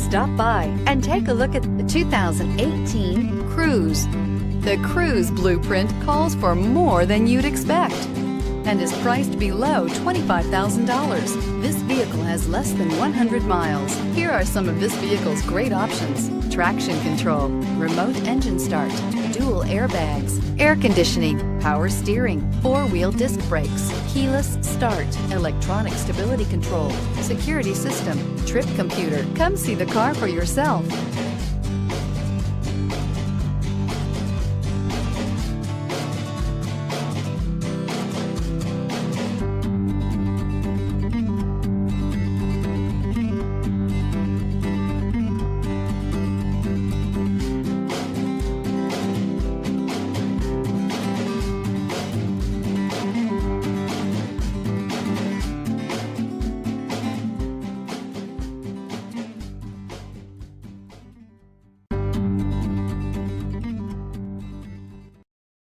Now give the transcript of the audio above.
Stop by and take a look at the 2018 Cruze. The Cruze blueprint calls for more than you'd expect and is priced below $25,000. This vehicle has less than 100 miles. Here are some of this vehicle's great options: traction control, remote engine start, dual airbags, air conditioning, power steering, four-wheel disc brakes, keyless start, electronic stability control, security system, trip computer. Come see the car for yourself.